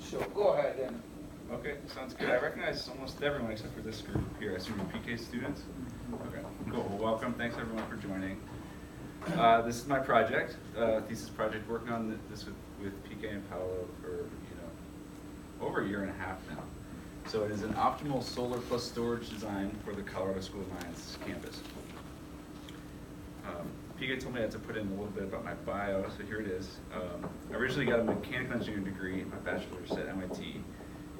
Sure, go ahead and. Okay, sounds good. I recognize almost everyone except for this group here. I assume you're PK students? Okay, cool. Well, welcome. Thanks everyone for joining. This is my project, thesis project, working on this with PK and Paolo for over a year and a half now. So it is an optimal solar plus storage design for the Colorado School of Mines campus. PK told me I had to put in a little bit about my bio, so here it is. I originally got a mechanical engineering degree, my bachelor's at MIT,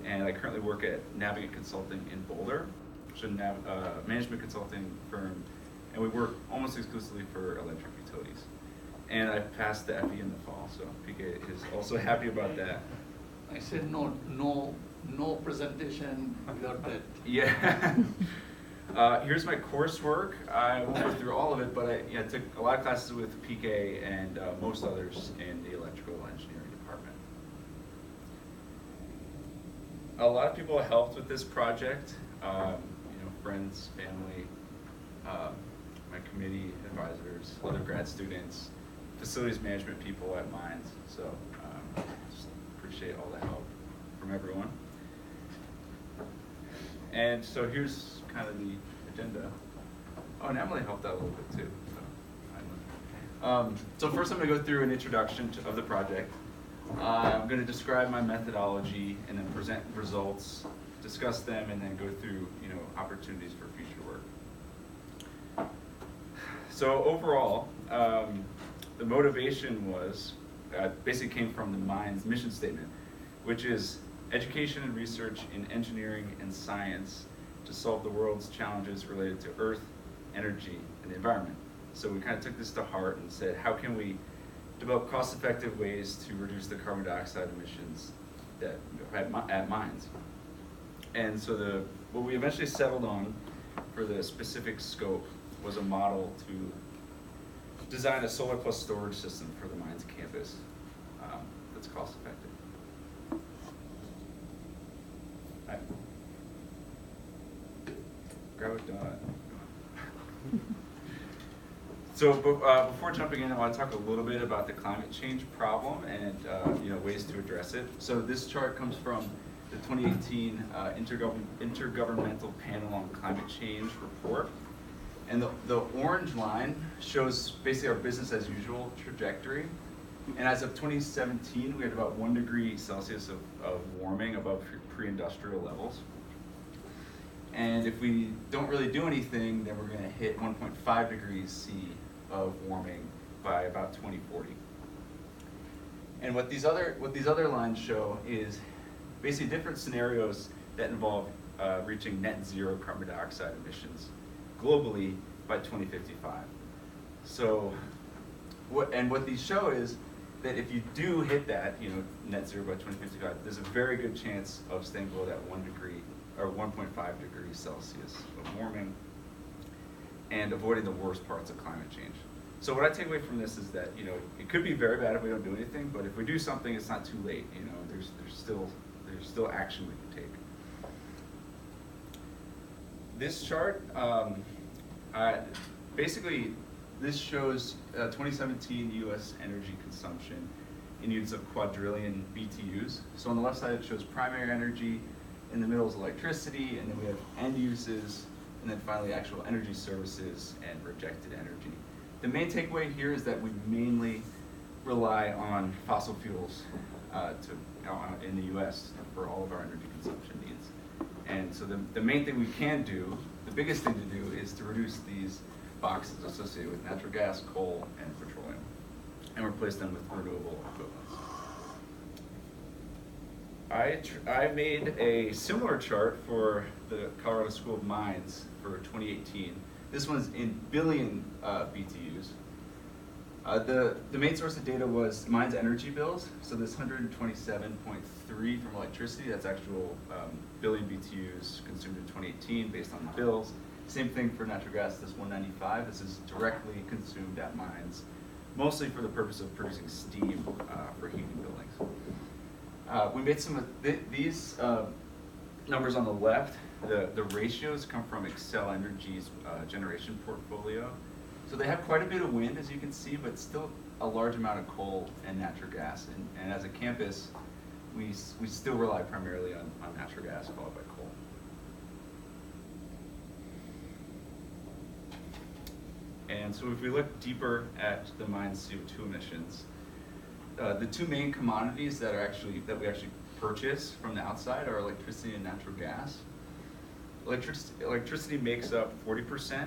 and I currently work at Navigant Consulting in Boulder, which is a management consulting firm, and we work almost exclusively for electric utilities. And I passed the FE in the fall, so PK is also happy about that. I said no presentation without that. Yeah. Here's my coursework. I won't go through all of it, but I took a lot of classes with PK and most others in the electrical engineering department. A lot of people helped with this project, friends, family, my committee advisors, other grad students, facilities management people at Mines. So just appreciate all the help from everyone. And so here's kind of the agenda. Oh, and Emily helped out a little bit too. So first I'm going to go through an introduction of the project. I'm going to describe my methodology and then present results, discuss them, and then go through opportunities for future work. So overall, the motivation was basically came from the Mines mission statement, which is education and research in engineering and science to solve the world's challenges related to Earth, energy, and the environment. So we kind of took this to heart and said, how can we develop cost-effective ways to reduce the carbon dioxide emissions at mines? And so what we eventually settled on for the specific scope was a model to design a solar plus storage system for the Mines campus that's cost-effective. Right. Grab it done. So before jumping in, I want to talk a little bit about the climate change problem and ways to address it. So this chart comes from the 2018 Intergovernmental Panel on Climate Change report. And the orange line shows basically our business as usual trajectory. And as of 2017, we had about 1 degree Celsius of warming above pre-industrial levels. And if we don't really do anything, then we're going to hit 1.5 degrees C of warming by about 2040. And what these other lines show is basically different scenarios that involve reaching net zero carbon dioxide emissions globally by 2055. So what these show is that if you do hit that, net zero by 2055, there's a very good chance of staying below that 1 degree or 1.5 degrees Celsius of warming and avoiding the worst parts of climate change. So what I take away from this is that, it could be very bad if we don't do anything, but if we do something, it's not too late. There's still action we can take. This chart, basically, this shows 2017 U.S. energy consumption in units of quadrillion BTUs. So on the left side, it shows primary energy, in the middle is electricity, and then we have end uses, and then finally actual energy services and rejected energy. The main takeaway here is that we mainly rely on fossil fuels in the U.S. for all of our energy consumption needs. And so the main thing we can do, the biggest thing to do, is to reduce these boxes associated with natural gas, coal, and petroleum, and replace them with renewable equivalents. I made a similar chart for the Colorado School of Mines for 2018. This one's in billion BTUs. The main source of data was Mines energy bills. So this 127.3 from electricity, that's actual billion BTUs consumed in 2018 based on the bills. Same thing for natural gas, this 195. This is directly consumed at mines, mostly for the purpose of producing steam for heating buildings. We made some of these numbers on the left. The ratios come from Xcel Energy's generation portfolio. So they have quite a bit of wind, as you can see, but still a large amount of coal and natural gas. And as a campus, we still rely primarily on natural gas followed by coal. And so if we look deeper at the mine's CO2 emissions, the two main commodities that we actually purchase from the outside are electricity and natural gas. Electricity makes up 40%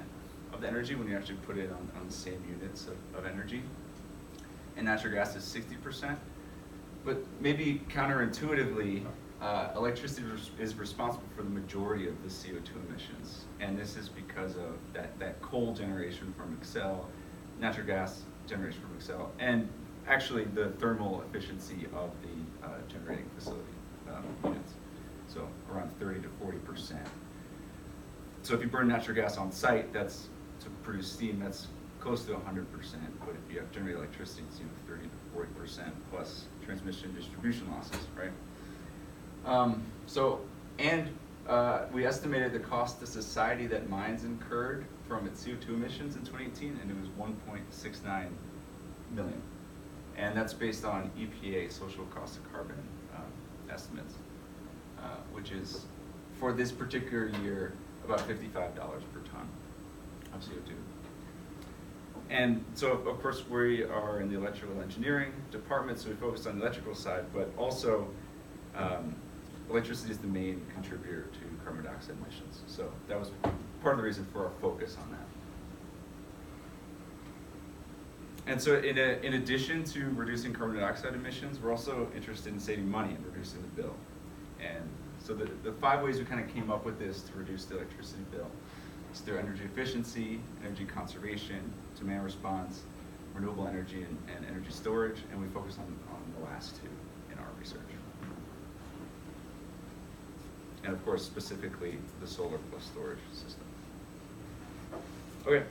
of the energy when you actually put it on the same units of energy, and natural gas is 60%. But maybe counterintuitively, electricity is responsible for the majority of the CO2 emissions, and this is because of that coal generation from Excel, natural gas generation from Excel, and actually the thermal efficiency of the generating facility units, so around 30 to 40%. So if you burn natural gas on site, that's to produce steam, that's close to 100%, but if you have to generate electricity, it's 30 to 40% plus transmission and distribution losses, right? We estimated the cost to society that mines incurred from its CO2 emissions in 2018, and it was 1.69 million. And that's based on EPA social cost of carbon estimates, which is, for this particular year, about $55 per ton of CO2. And so, of course, we are in the electrical engineering department, so we focus on the electrical side, but also electricity is the main contributor to carbon dioxide emissions. So that was part of the reason for our focus on that. And so in addition to reducing carbon dioxide emissions, we're also interested in saving money and reducing the bill. And so the 5 ways we kind of came up with this to reduce the electricity bill is through energy efficiency, energy conservation, demand response, renewable energy, and energy storage, and we focus on the last 2 in our research. And of course, specifically the solar plus storage system. Okay,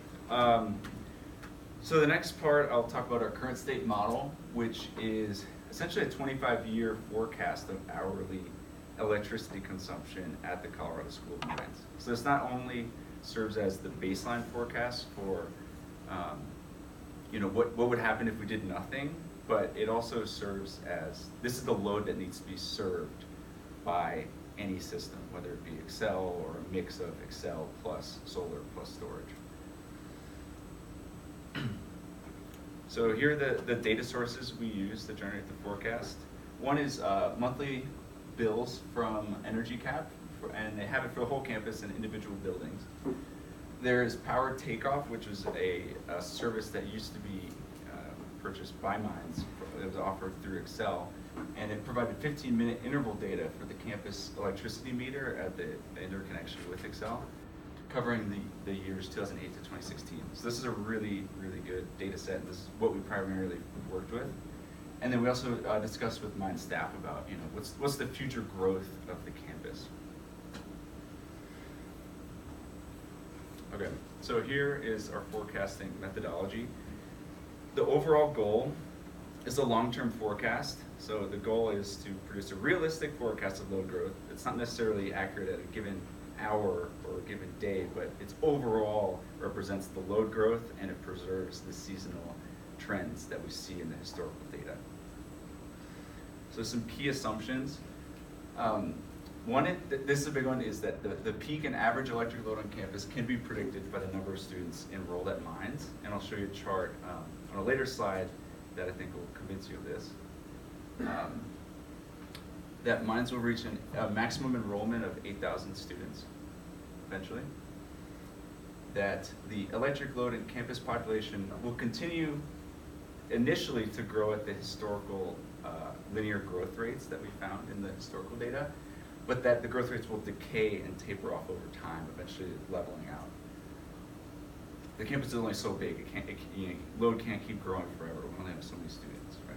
so the next part, I'll talk about our current state model, which is essentially a 25-year forecast of hourly electricity consumption at the Colorado School of Mines. So this not only serves as the baseline forecast for what would happen if we did nothing, but it also serves as, this is the load that needs to be served by any system, whether it be Excel or a mix of Excel plus solar plus storage. So here are the data sources we use to generate the forecast. One is monthly bills from Energy Cap, and they have it for the whole campus and individual buildings. There's Power Takeoff, which was a service that used to be purchased by Mines. It was offered through Excel, and it provided 15-minute interval data for the campus electricity meter at the interconnection with Excel, covering the years 2008 to 2016. So this is a really, really good data set, and this is what we primarily worked with. And then we also discussed with Mines staff about, what's the future growth of the campus. Okay, so here is our forecasting methodology. The overall goal is a long-term forecast. So the goal is to produce a realistic forecast of load growth. It's not necessarily accurate at a given hour or a given day, but it's overall represents the load growth, and it preserves the seasonal trends that we see in the historical data. So some key assumptions. This is a big one, is that the peak and average electric load on campus can be predicted by the number of students enrolled at Mines. And I'll show you a chart on a later slide that I think will convince you of this. That Mines will reach a maximum enrollment of 8,000 students eventually. That the electric load in campus population will continue initially to grow at the historical linear growth rates that we found in the historical data, but that the growth rates will decay and taper off over time, eventually leveling out. The campus is only so big, load can't keep growing forever. We only have so many students, right?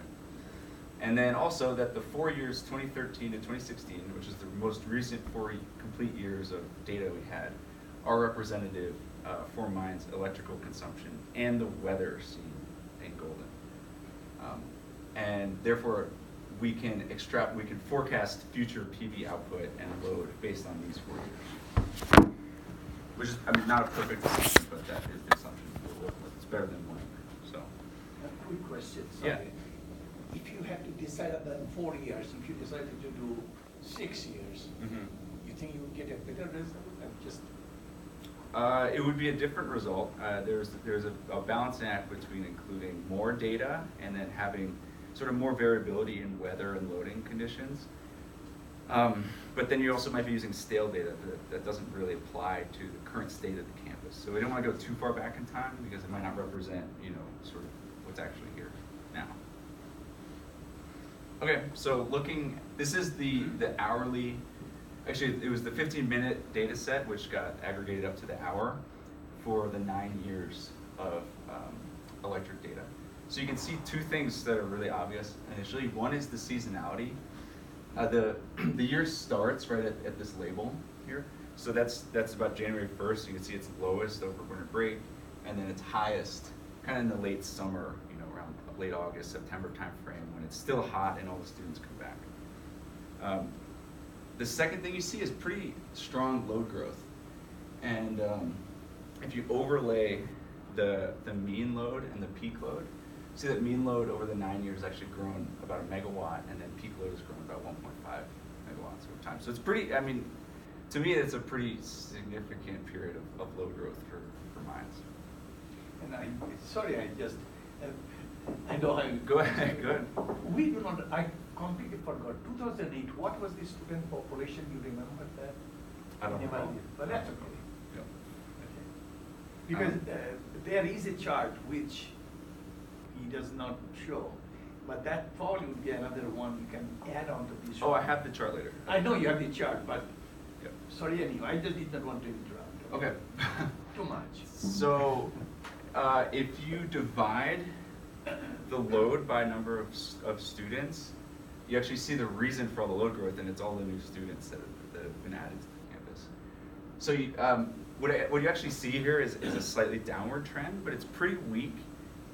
And then also that the 4 years, 2013 to 2016, which is the most recent 4 complete years of data we had, are representative for Mines' electrical consumption and the weather seen in Golden. And therefore, we can forecast future PV output and load based on these 4 years. Which is, not a perfect assumption, but that is the assumption we'll work with. It's better than one. So. A quick question. Yeah. if you had to decide on the 4 years, if you decided to do 6 years, you think you would get a better result than just? It would be a different result. There's a balancing act between including more data and then having sort of more variability in weather and loading conditions. But then you also might be using stale data that doesn't really apply to the current state of the campus. So we don't want to go too far back in time because it might not represent, sort of what's actually here now. Okay, so this is the hourly. Actually, it was the 15-minute data set, which got aggregated up to the hour for the 9 years of electric data. So you can see two things that are really obvious initially. One is the seasonality. The year starts right at this label here. So that's about January 1st. You can see it's lowest over winter break, and then it's highest kind of in the late summer, around late August, September timeframe when it's still hot and all the students come back. The second thing you see is pretty strong load growth. And if you overlay the mean load and the peak load, see that mean load over the 9 years actually grown about a megawatt, and then peak load has grown about 1.5 megawatts over time. So it's pretty, to me, it's a pretty significant period of load growth for mines. And I know I. Go ahead, go ahead. We do not, I completely forgot, 2008, what was the student population, you remember that? I don't know. But that's okay. Yep. Okay. Because there is a chart which he does not show, but that probably would be another one you can add on to this. Oh, I have the chart later. I know you have the chart, but Yep. sorry anyway, I just did not want to interrupt. Okay. Too much. So if you divide the load by number of students, you actually see the reason for all the load growth, and it's all the new students that have been added to the campus. So what you actually see here is a slightly downward trend, but it's pretty weak.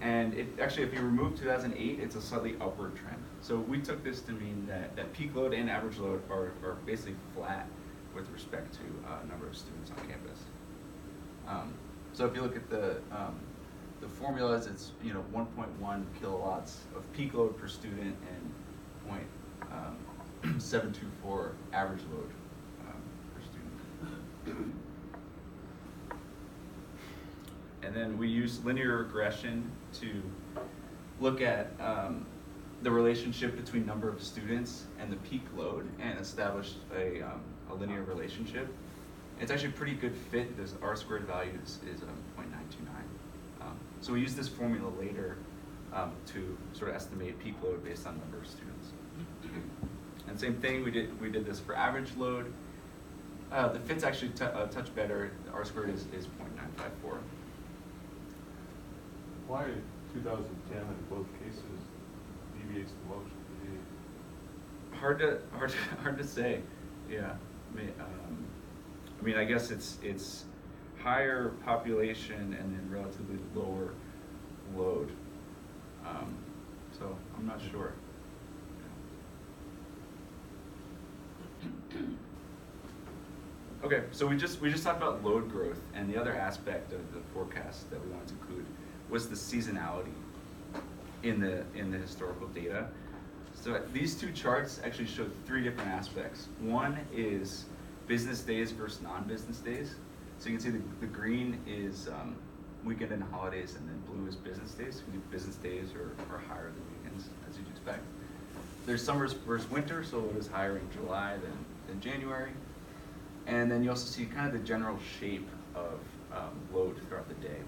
And actually, if you remove 2008, it's a slightly upward trend. So we took this to mean that peak load and average load are basically flat with respect to number of students on campus. So if you look at the formulas, it's 1.1 kilowatts of peak load per student and 0.724 average load per student. And then we use linear regression to look at the relationship between number of students and the peak load and establish a linear relationship. It's actually a pretty good fit. This R-squared value is 0.929. So we use this formula later to sort of estimate peak load based on number of students. And same thing, we did this for average load. The fit's actually a touch better. R-squared is 0.954. Why 2010 in both cases deviates the most? Hard to say. Yeah. I guess it's higher population and then relatively lower load. So I'm not sure. Okay, so we just talked about load growth, and the other aspect of the forecast that we wanted to include was the seasonality in the historical data. So these two charts actually show three different aspects. One is business days versus non-business days. So you can see the green is weekend and holidays, and then blue is business days. So business days are higher than weekends, as you'd expect. There's summers versus winter, so it is higher in July than January. And then you also see kind of the general shape of load throughout the day.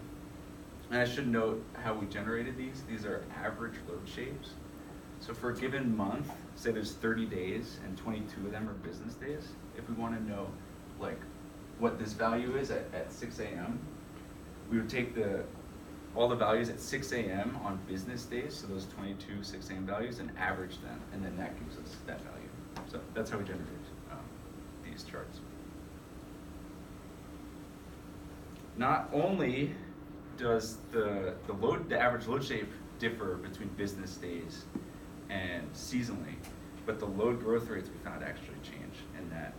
And I should note how we generated these. These are average load shapes. So for a given month, say there's 30 days and 22 of them are business days. If we want to know what this value is at 6 a.m., we would take all the values at 6 a.m. on business days, so those 22 6 a.m. values, and average them, and then that gives us that value. So that's how we generate these charts. Not only does the average load shape differ between business days and seasonally, but the load growth rates we found actually change, and that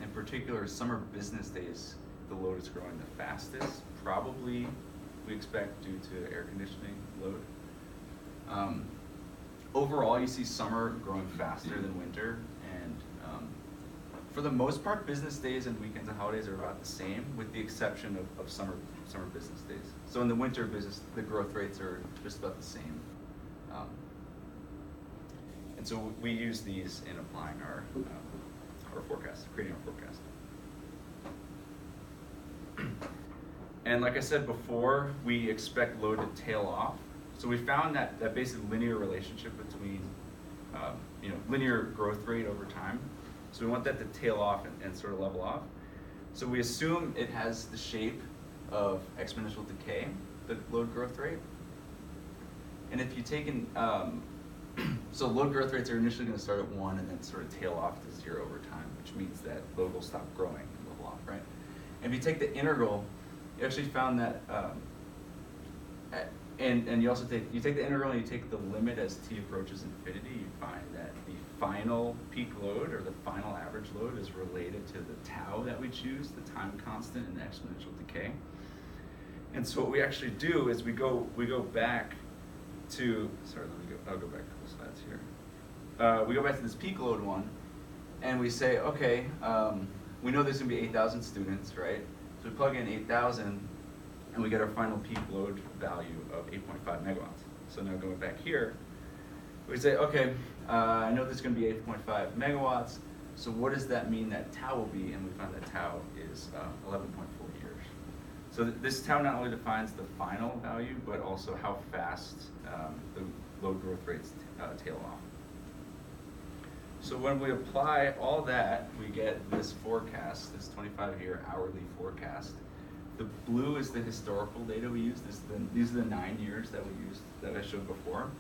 in particular summer business days the load is growing the fastest, probably we expect due to air conditioning load. overall, you see summer growing faster than winter, and for the most part, business days and weekends and holidays are about the same, with the exception of summer business days. So in the winter business, the growth rates are just about the same. And so we use these in applying our forecast, creating our forecast. And like I said before, we expect load to tail off. So we found that basic linear relationship between linear growth rate over time. So we want that to tail off and sort of level off. So we assume it has the shape of exponential decay, the load growth rate. And if you take in, so load growth rates are initially going to start at 1 and then sort of tail off to 0 over time, which means that load will stop growing and level off, right? And if you take the integral, you actually found that, and you also take the integral and you take the limit as t approaches infinity, you find that the final peak load or the final average load is related to the tau that we choose, the time constant in the exponential decay. And so what we actually do is we go back to, I'll go back a couple slides here. We go back to this peak load one, and we say, okay, we know there's gonna be 8,000 students, right? So we plug in 8,000, and we get our final peak load value of 8.5 megawatts. So now going back here, we say, okay, I know there's gonna be 8.5 megawatts, so what does that mean that tau will be? And we find that tau is 11.4 years. So this tau not only defines the final value, but also how fast the load growth rates tail off. So when we apply all that, we get this forecast, this 25-year hourly forecast. The blue is the historical data we used. These are the 9 years that we used, that I showed before.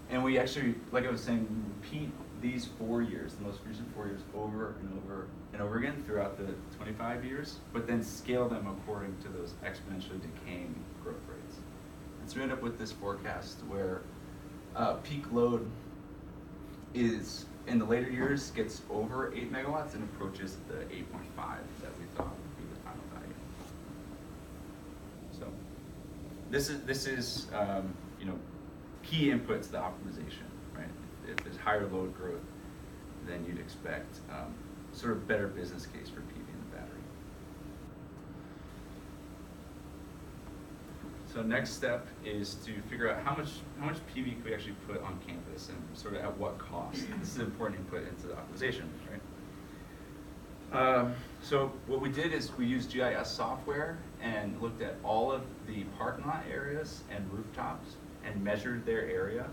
And we actually, like I was saying, we repeat these 4 years, the most recent 4 years, over and over and over again throughout the 25 years, but then scale them according to those exponentially decaying growth rates. And so we end up with this forecast where peak load is, in the later years, gets over 8 megawatts and approaches the 8.5 that we thought would be the final value. So this is key input to the optimization, right? If there's higher load growth, then you'd expect sort of better business case for PV in the battery. So next step is to figure out how much PV can we actually put on campus and sort of at what cost. This is important input into the optimization, right? So what we did is we used GIS software and looked at all of the parking lot areas and rooftops and measured their area.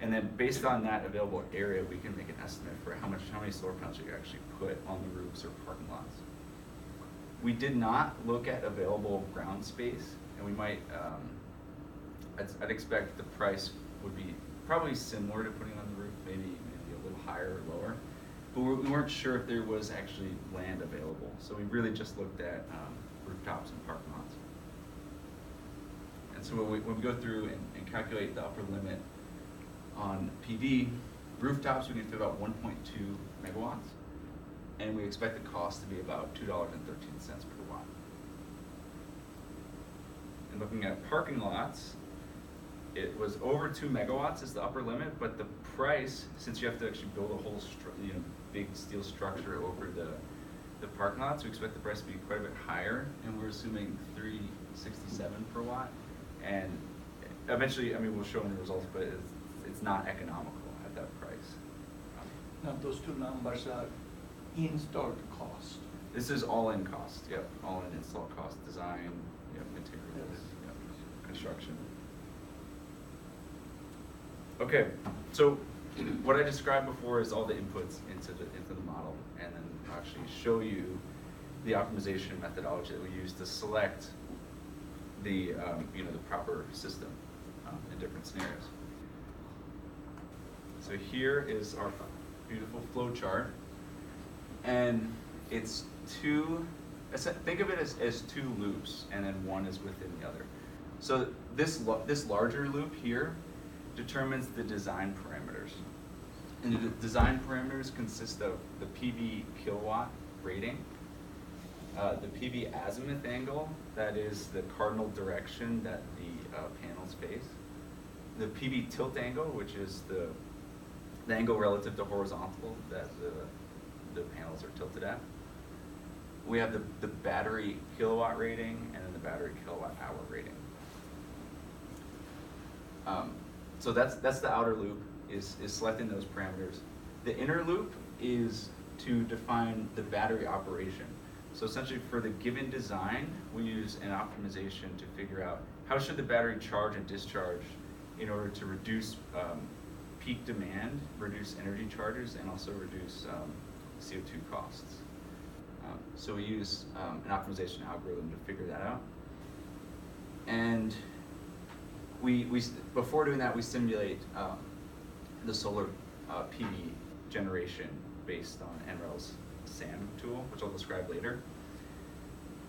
And then based on that available area, we can make an estimate for how many solar panels you can actually put on the roofs or parking lots. We did not look at available ground space, and we might, I'd expect the price would be probably similar to putting on the roof, maybe a little higher or lower. But we weren't sure if there was actually land available. So we really just looked at rooftops and parking lots. And so when we go through and calculate the upper limit on PV, rooftops we can fit about 1.2 megawatts, and we expect the cost to be about $2.13 per watt. And looking at parking lots, it was over 2 megawatts is the upper limit, but the price, since you have to actually build a whole big steel structure over the parking lots, we expect the price to be quite a bit higher, and we're assuming $3.67 per watt. And eventually, I mean, we'll show in the results, but it's not economical at that price. Now, those two numbers are installed cost. This is all-in cost, yep, all-in install cost, design, yep, materials, yep, construction. Okay, so what I described before is all the inputs into the model, and then I'll actually show you the optimization methodology that we use to select the the proper system in different scenarios. So here is our beautiful flow chart, and it's think of it as two loops, and then one is within the other. So this larger loop here determines the design parameters. And the design parameters consist of the PV kilowatt rating, the PV azimuth angle, that is the cardinal direction that the panels face, the PV tilt angle, which is the angle relative to horizontal that the panels are tilted at. We have the battery kilowatt rating and then the battery kilowatt hour rating. So that's the outer loop, is selecting those parameters. The inner loop is to define the battery operation. So essentially for the given design, we use an optimization to figure out how should the battery charge and discharge in order to reduce peak demand, reduce energy charges, and also reduce CO2 costs. So we use an optimization algorithm to figure that out. And we before doing that, we simulate the solar PV generation based on NREL's SAM tool, which I'll describe later.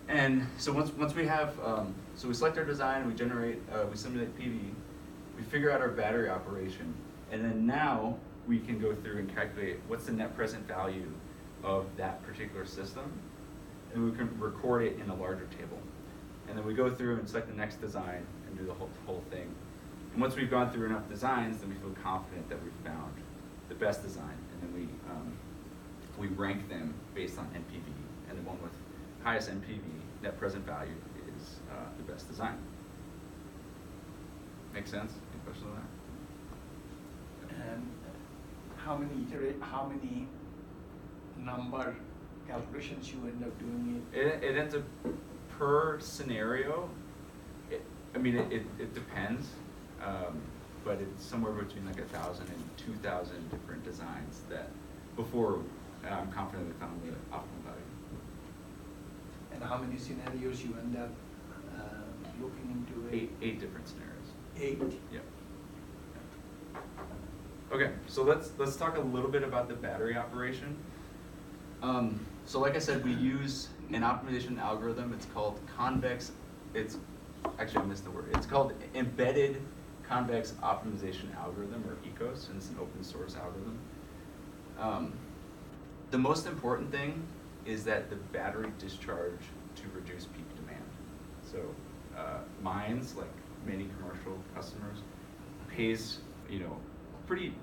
And so once we have, so we select our design, we generate, we simulate PV, we figure out our battery operation, and then now we can go through and calculate what's the net present value of that particular system, and we can record it in a larger table. And then we go through and select the next design and do the whole thing. And once we've gone through enough designs, then we feel confident that we've found the best design, and then we rank them based on NPV, and the one with highest NPV, net present value, is the best design. Make sense? Any questions on that? And how many number calculations you end up doing it? It ends up per scenario. It depends, but it's somewhere between like 1,000 and 2,000 different designs that before I'm confident we found the optimal value. And how many scenarios you end up looking into it? Eight different scenarios. 8? Yep. Okay, so let's talk a little bit about the battery operation. So like I said, we use an optimization algorithm. It's called actually I missed the word. It's called Embedded Convex Optimization Algorithm, or ECOS, and it's an open source algorithm. The most important thing is that the battery discharge to reduce peak demand. So mines, like many commercial customers, pays pretty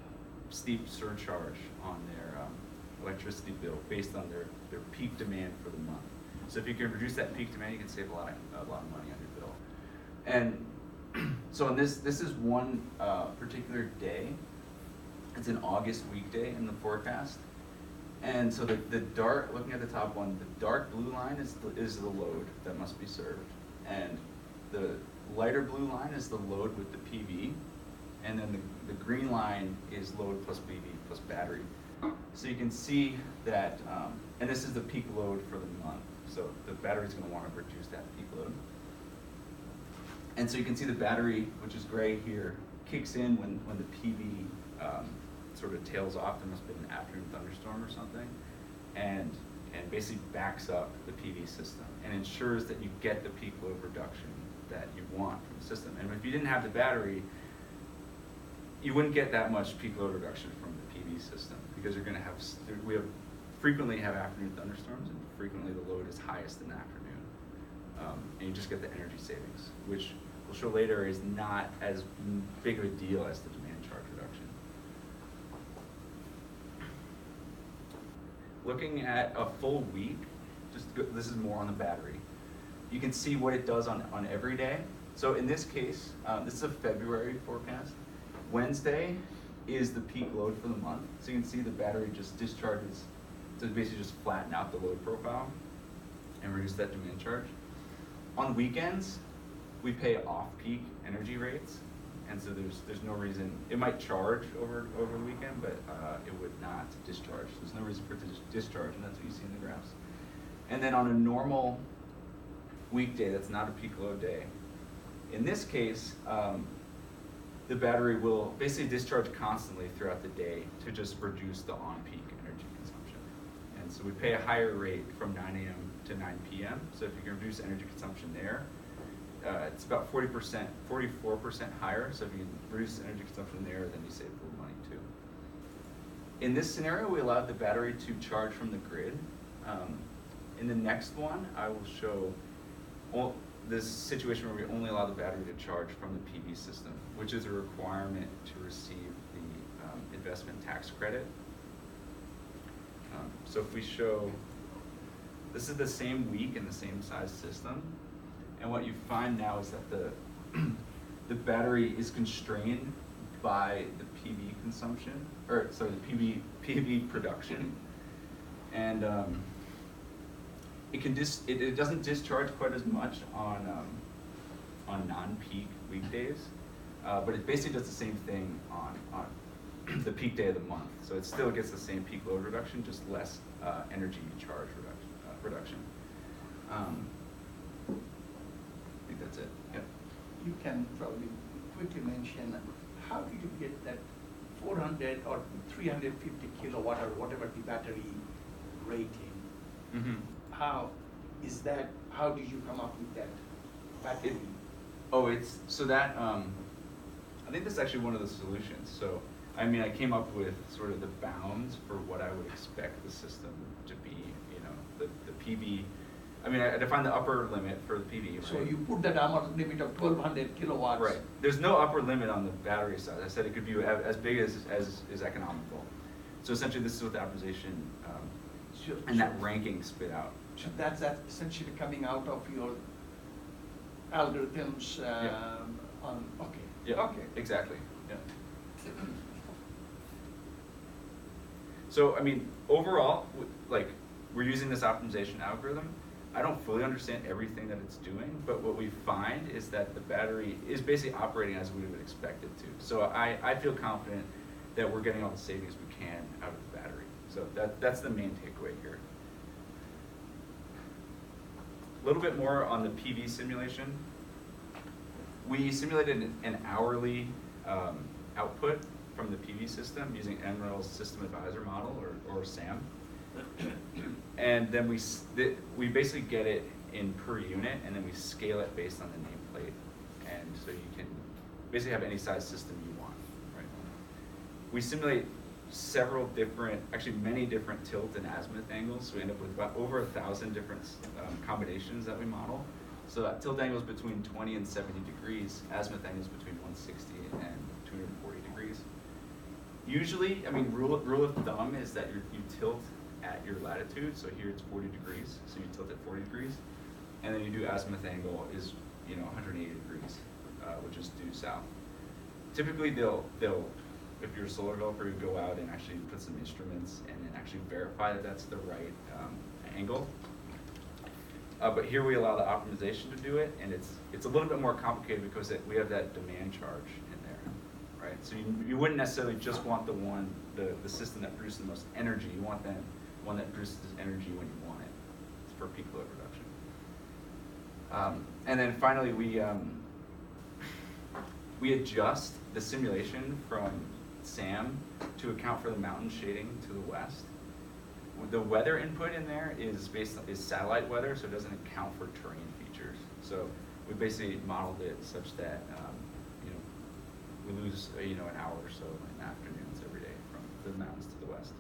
steep surcharge on their electricity bill based on their peak demand for the month. So if you can reduce that peak demand, you can save a lot of money on your bill. And so on this is one particular day. It's an August weekday in the forecast. And so the dark, looking at the top one, the dark blue line is the load that must be served, and the lighter blue line is the load with the PV, and then the green line is load plus PV plus battery. So you can see that, and this is the peak load for the month, so the battery's going to want to reduce that peak load. And so you can see the battery, which is gray here, kicks in when the PV sort of tails off. There must have been an afternoon thunderstorm or something, and basically backs up the PV system and ensures that you get the peak load reduction that you want from the system. And if you didn't have the battery, you wouldn't get that much peak load reduction from the PV system, because you're going to frequently have afternoon thunderstorms, and frequently the load is highest in the afternoon, and you just get the energy savings, which we'll show later is not as big of a deal as the demand charge reduction. Looking at a full week, this is more on the battery. You can see what it does on every day. So in this case, this is a February forecast. Wednesday is the peak load for the month. So you can see the battery just discharges to basically just flatten out the load profile and reduce that demand charge. On weekends, we pay off-peak energy rates, and so there's no reason. It might charge over the weekend, but it would not discharge. There's no reason for it to discharge, and that's what you see in the graphs. And then on a normal weekday, that's not a peak load day, in this case, the battery will basically discharge constantly throughout the day to just reduce the on-peak energy consumption. And so we pay a higher rate from 9 a.m. to 9 p.m. So if you can reduce energy consumption there, it's about 44% higher. So if you can reduce energy consumption there, then you save a little money too. In this scenario, we allowed the battery to charge from the grid. In the next one, I will show this situation where we only allow the battery to charge from the PV system, which is a requirement to receive the investment tax credit. So if we show, this is the same week and the same size system, and what you find now is that the the battery is constrained by the PV consumption, or sorry, the PV production, and it doesn't discharge quite as much on non-peak weekdays, but it basically does the same thing on the peak day of the month. So it still gets the same peak load reduction, just less energy charge reduction. I think that's it. Yep. You can probably quickly mention, how did you get that 400 or 350 kilowatt or whatever the battery rating? Mm-hmm. How did you come up with that battery? So that, I think that's actually one of the solutions. So, I mean, I came up with sort of the bounds for what I would expect the system to be, you know, the PV. I mean, I defined the upper limit for the PV, right? So you put that upper limit of 1200 kilowatts. Right. There's no upper limit on the battery side. I said it could be as big as is economical. So essentially, this is what the optimization and that ranking spit out. So that's essentially coming out of your algorithms on, okay. Yeah, Okay. exactly. Yeah. So, I mean, overall, like, we're using this optimization algorithm. I don't fully understand everything that it's doing, but what we find is that the battery is basically operating as we would expect it to. So I feel confident that we're getting all the savings we can out of the battery. So that's the main takeaway here. A little bit more on the PV simulation. We simulated an hourly output from the PV system using NREL's System Advisor Model, or SAM. And then we basically get it in per unit, and then we scale it based on the nameplate. And so you can basically have any size system you want, right? We simulate several different, actually many different tilt and azimuth angles. So we end up with about over 1,000 different combinations that we model. So that tilt angle is between 20 and 70 degrees, azimuth angle is between 160 and 240 degrees. Usually, I mean, rule of thumb is that you tilt at your latitude. So here it's 40 degrees, so you tilt at 40 degrees. And then you do azimuth angle is, 180 degrees, which is due south. Typically, they'll if you're a solar developer, you go out and actually put some instruments and then actually verify that that's the right angle. But here we allow the optimization to do it, and it's a little bit more complicated because we have that demand charge in there, right? So you wouldn't necessarily just want the system that produces the most energy. You want one that produces energy when you want it. It's for peak load reduction. And then finally, we adjust the simulation from SAM to account for the mountain shading to the west. The weather input in there is satellite weather, so it doesn't account for terrain features. So we basically modeled it such that we lose an hour or so in afternoons every day from the mountains to the west.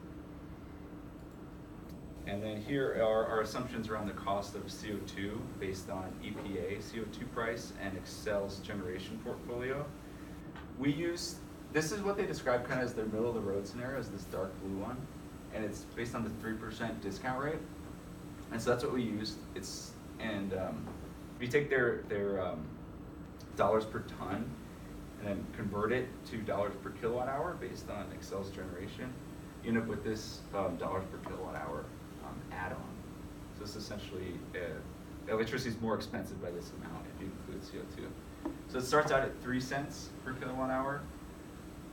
And then here are our assumptions around the cost of CO2 based on EPA CO2 price and Excel's generation portfolio. This is what they describe kind of as their middle of the road scenario, is this dark blue one. And it's based on the 3% discount rate. And so that's what we used. If you take their dollars per ton and then convert it to dollars per kilowatt hour based on Excel's generation, you end up with this dollars per kilowatt hour add-on. So it's essentially, electricity is more expensive by this amount if you include CO2. So it starts out at 3 cents per kilowatt hour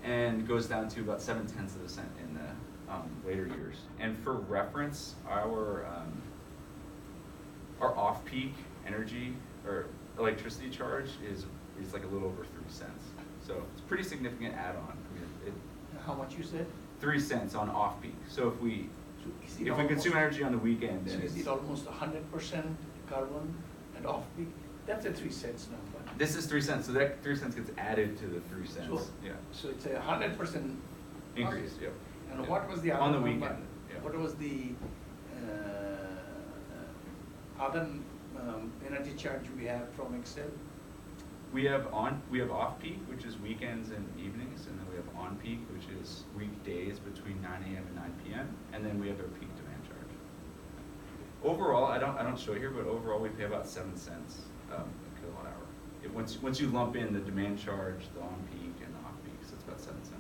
and goes down to about 0.7 cents in the later years. And for reference, our off-peak energy or electricity charge is like a little over 3 cents. So it's a pretty significant add-on. I mean, How much you said? 3 cents on off-peak. So if we consume energy on the weekend, then is it almost 100% carbon and off-peak? That's a 3 cents number. This is 3 cents, so that 3 cents gets added to the 3 cents. So, yeah. So it's a 100% Increase. Yep. And Yep. what was the other on the number? weekend? Yeah. What was the other energy charge we have from Excel? We have off-peak, which is weekends and evenings, and then we have on-peak, which is weekdays between 9 a.m. and 9 p.m., and then we have our peak demand charge. Overall, I don't show it here, but overall we pay about 7 cents a kilowatt hour. Once you lump in the demand charge, the on-peak, and the off-peak, so it's about 7 cents.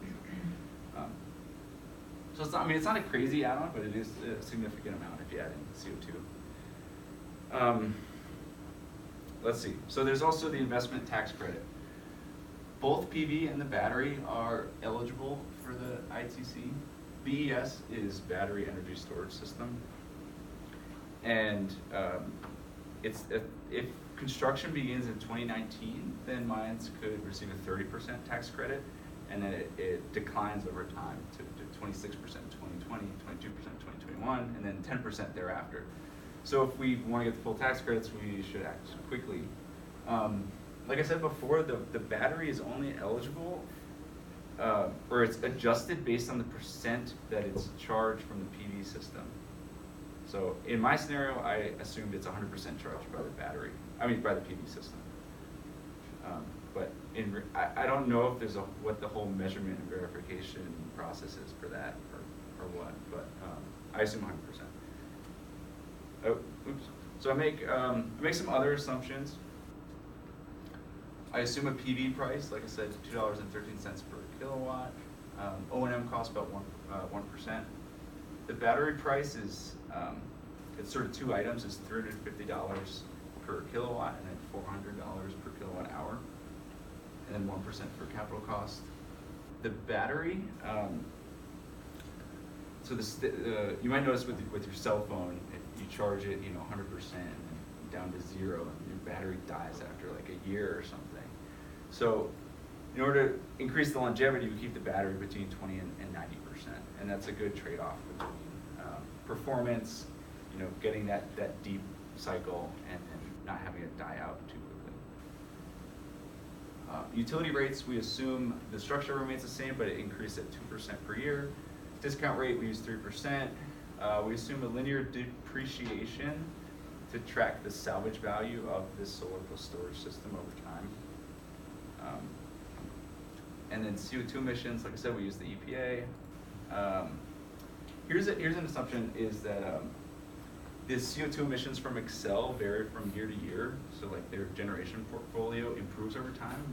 So it's not, I mean, it's not a crazy add-on, but it is a significant amount if you add in CO2. Let's see. So there's also the investment tax credit. Both PV and the battery are eligible for the ITC. BES is Battery Energy Storage System. And if construction begins in 2019, then mines could receive a 30% tax credit, and then it declines over time to 26% in 2020, 22% in 2021, and then 10% thereafter. So if we want to get the full tax credits, we should act quickly. Like I said before, the battery is only eligible, or it's adjusted based on the percent that it's charged from the PV system. So in my scenario, I assumed it's 100% charged by the battery, by the PV system. But I don't know if there's what the whole measurement and verification process is for that or what, but I assume 100%. Oh, oops. So I make some other assumptions. I assume a PV price, like I said, $2.13 per kilowatt. O&M costs about 1%. The battery price is it's sort of two items. It's $350 per kilowatt and then $400 per kilowatt hour, and then 1% for capital cost. The battery. So you might notice with your cell phone, if you charge it, 100% and down to 0, and your battery dies after like a year or something. So in order to increase the longevity, we keep the battery between 20 and 90%, and that's a good trade-off between performance, getting that deep cycle, and not having it die out too quickly. Utility rates, we assume the structure remains the same, but it increased at 2% per year. Discount rate, we use 3%. We assume a linear depreciation to track the salvage value of this solar plus storage system over time. And then CO2 emissions, like I said, we use the EPA. Here's an assumption, is that the CO2 emissions from Excel vary from year to year. So like their generation portfolio improves over time.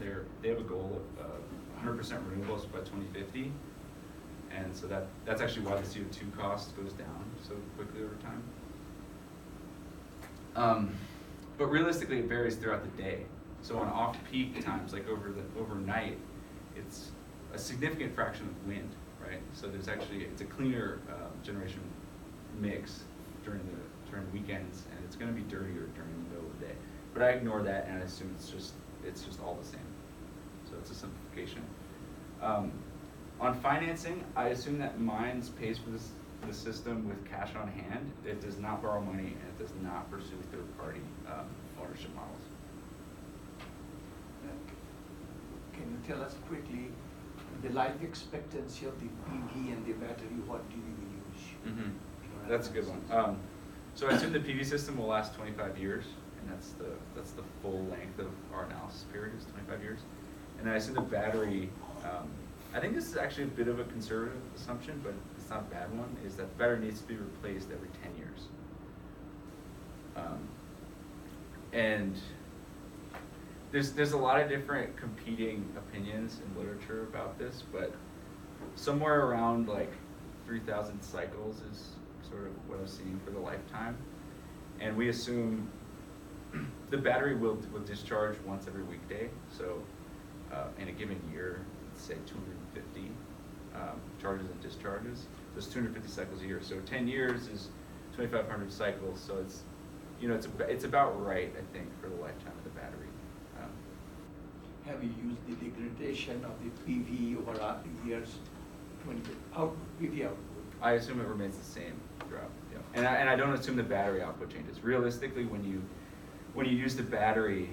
They have a goal of 100% renewables by 2050. And so that's actually why the CO2 cost goes down so quickly over time. But realistically, it varies throughout the day. So on off-peak times, like overnight, it's a significant fraction of wind, right? So it's a cleaner generation mix during weekends, and it's going to be dirtier during the middle of the day. But I ignore that, and I assume it's just all the same. So it's a simplification. On financing, I assume that Mines pays for the system with cash on hand. It does not borrow money, and it does not pursue third-party ownership models. Can you tell us quickly the life expectancy of the PV and the battery? What do you use? That's a good one. So I assume the PV system will last 25 years, and that's the full length of our analysis period is 25 years. And then I assume the battery. I think this is actually a bit of a conservative assumption, but it's not a bad one, is that the battery needs to be replaced every 10 years. And there's a lot of different competing opinions in literature about this, but somewhere around like 3,000 cycles is sort of what I'm seeing for the lifetime. And we assume the battery will discharge once every weekday. So in a given year, let's say 250 charges and discharges. There's 250 cycles a year. So 10 years is 2,500 cycles. So it's about right, I think, for the lifetime of the battery. Have you used the degradation of the PV over the years? PV output? I assume it remains the same throughout. Yeah. And I don't assume the battery output changes. Realistically, when you use the battery,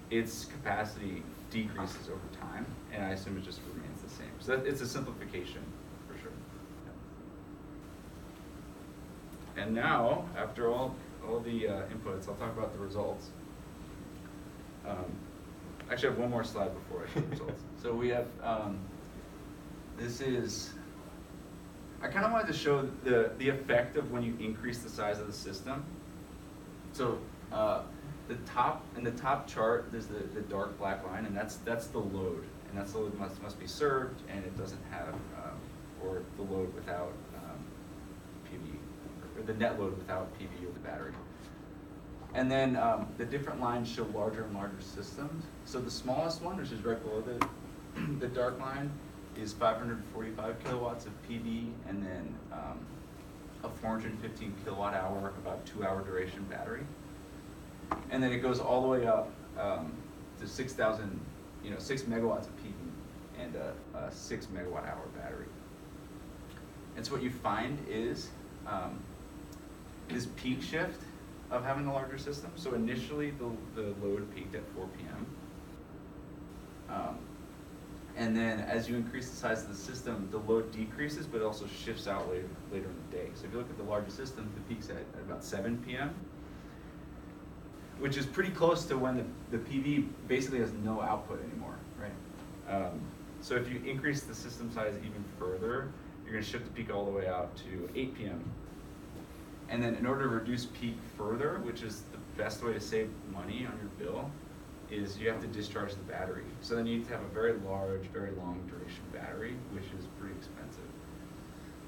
its capacity decreases over time, and I assume it just remains the same. So it's a simplification for sure. Yeah. And now, after all all the inputs. I'll talk about the results. Actually, I have one more slide before I show the results. So we have, this is, I kind of wanted to show the effect of when you increase the size of the system. So in the top chart, there's the dark black line, and that's the load, and that's the load must be served, and it doesn't have, or the load without PV, or the net load without PV or the battery. And then the different lines show larger and larger systems. So the smallest one, which is right below the dark line, is 545 kilowatts of PV, and then a 415 kilowatt hour, about 2-hour duration battery. And then it goes all the way up to 6,000, 6 megawatts of PV and a 6 megawatt hour battery. And so what you find is this peak shift of having a larger system. So initially the load peaked at 4 p.m. And then as you increase the size of the system, the load decreases, but it also shifts out later in the day. So if you look at the larger system, the peak's at about 7 p.m., which is pretty close to when the PV basically has no output anymore, right? So if you increase the system size even further, you're gonna shift the peak all the way out to 8 p.m. And then in order to reduce peak further, which is the best way to save money on your bill, is you have to discharge the battery. So then you need to have a very large, very long duration battery, which is pretty expensive.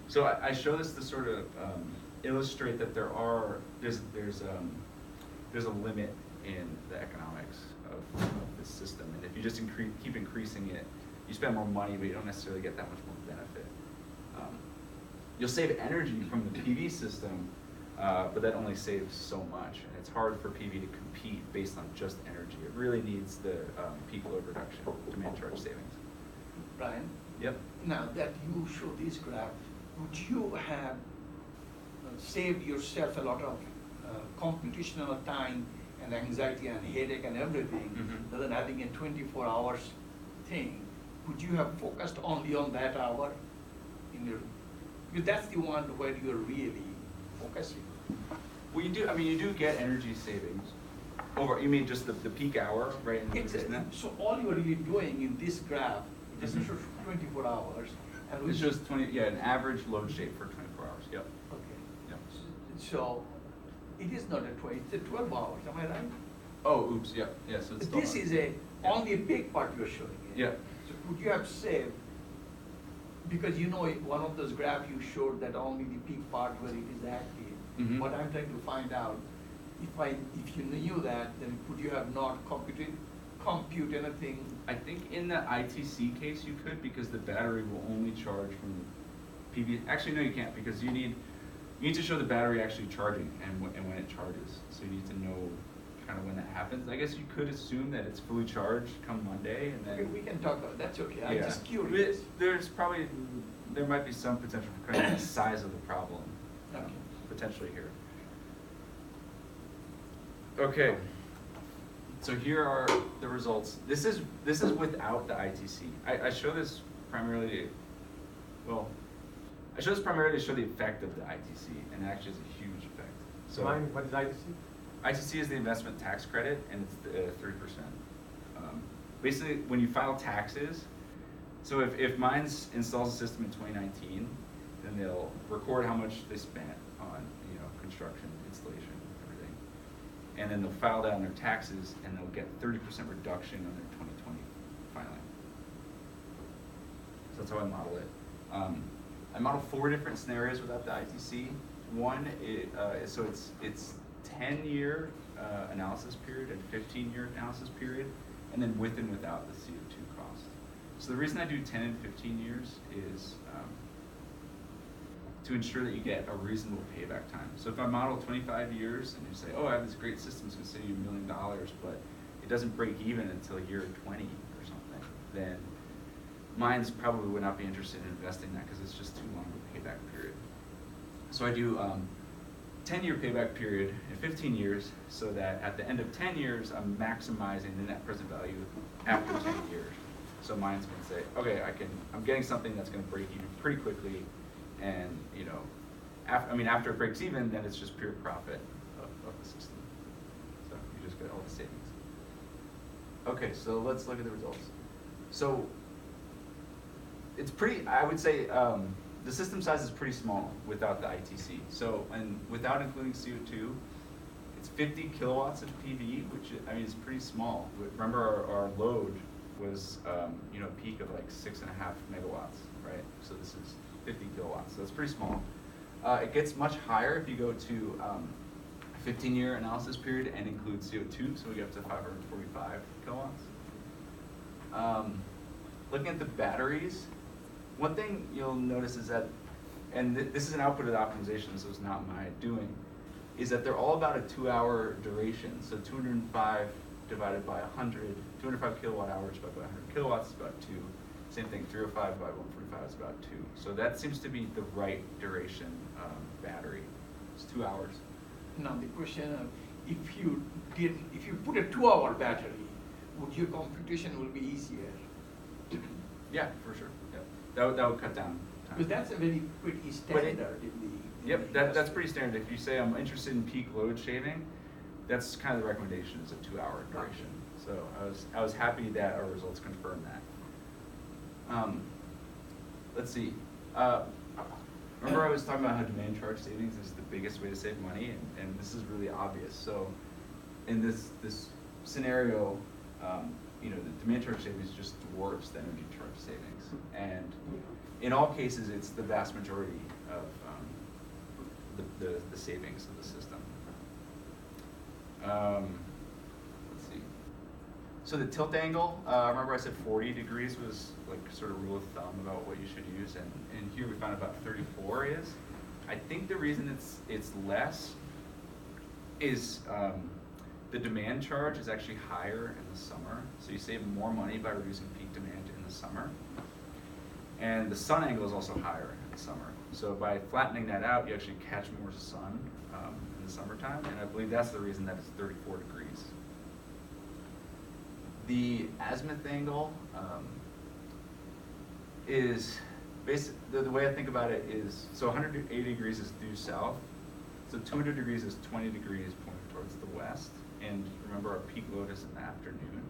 So I show this to sort of illustrate that there's a limit in the economics of this system. And if you just keep increasing it, you spend more money, but you don't necessarily get that much more benefit. You'll save energy from the PV system, but that only saves so much, and it's hard for PV to compete based on just energy. It really needs the peak load reduction, demand charge savings. Brian? Yep. Now that you show this graph, would you have saved yourself a lot of computational time and anxiety and headache and everything, rather than having a 24 hours thing? Would you have focused only on that hour in your, because that's the one where you're really focusing. Well, you do get energy savings over, you mean just the peak hour, right? So all you're really doing in this graph, it doesn't show 24 hours. And It's just an average load shape for 24 hours, yep. Okay. Yep. So it is not a 20, it's a 12 hours, am I right? Oh, oops, yep, yeah, so it's still This on. is only a big part you're showing it. Yeah. So could you have saved, because one of those graphs you showed that only the peak part where it is active. Mhm. What I'm trying to find out, if you knew that, then could you have not compute anything? I think in the ITC case you could, because the battery will only charge from the PV. Actually, no, you can't, because you need to show the battery actually charging and when it charges. So you need to know kind of when that happens. I guess you could assume that it's fully charged come Monday, and then Okay, we can talk about, that's okay, I'm yeah. just curious. There might be some potential for cutting the size of the problem Okay. potentially here. Okay, so here are the results. This is without the ITC. I show this primarily, to show the effect of the ITC, and it actually is a huge effect. So what is ITC? ITC is the investment tax credit, and it's 3%. Basically, when you file taxes, so if Mines installs a system in 2019, then they'll record how much they spent on construction, installation, everything, and then they'll file that on their taxes, and they'll get 30% reduction on their 2020 filing. So that's how I model it. I model 4 different scenarios without the ITC. One is so it's 10-year analysis period and 15-year analysis period, and then with and without the CO2 cost. So the reason I do 10 and 15 years is to ensure that you get a reasonable payback time. So if I model 25 years and you say, oh, I have this great system, it's gonna save you $1 million, but it doesn't break even until year 20 or something, then Mines probably would not be interested in investing in that because it's just too long of a payback period. So I do 10-year payback period and 15 years, so that at the end of 10 years, I'm maximizing the net present value after 10 years. So Mines can say, okay, I'm getting something that's gonna break even pretty quickly, and after it breaks even, then it's just pure profit of the system. So you just get all the savings. Okay, so let's look at the results. So it's pretty, I would say, the system size is pretty small without the ITC. So, and without including CO2, it's 50 kilowatts of PV, which I mean is pretty small. Remember our load was you know, a peak of like 6.5 megawatts, right? So this is 50 kilowatts, so it's pretty small. It gets much higher if you go to a 15-year analysis period and include CO2, so we get up to 545 kilowatts. Looking at the batteries, one thing you'll notice is that, and this is an output of the optimization, so it's not my doing, is that they're all about a 2-hour duration. So 205 divided by 100, 205 kilowatt hours divided by 100 kilowatts is about 2. Same thing, 305 by 145 is about 2. So that seems to be the right duration battery. It's 2 hours. Now the question, if you put a 2-hour battery, would your computation will be easier? Yeah, for sure. Yeah, that would cut down time. Because that's a very pretty standard in the. Yep, that's pretty standard. If you say I'm interested in peak load shaving, that's kind of the recommendation, is a 2-hour duration. So I was happy that our results confirmed that. Let's see. Remember I was talking about how demand charge savings is the biggest way to save money, and this is really obvious. So in this scenario, you know, the demand charge savings just dwarfs the energy charge savings. And in all cases, it's the vast majority of the savings of the system. Let's see. So the tilt angle, remember I said 40 degrees was like sort of rule of thumb about what you should use, and here we found about 34 is. I think the reason it's less is the demand charge is actually higher in the summer, so you save more money by reducing peak demand in the summer. And the sun angle is also higher in the summer. So by flattening that out, you actually catch more sun in the summertime, and I believe that's the reason that it's 34 degrees. The azimuth angle is basic. The way I think about it is, so 180 degrees is due south, so 200 degrees is 20 degrees pointing towards the west. And remember, our peak load is in the afternoon,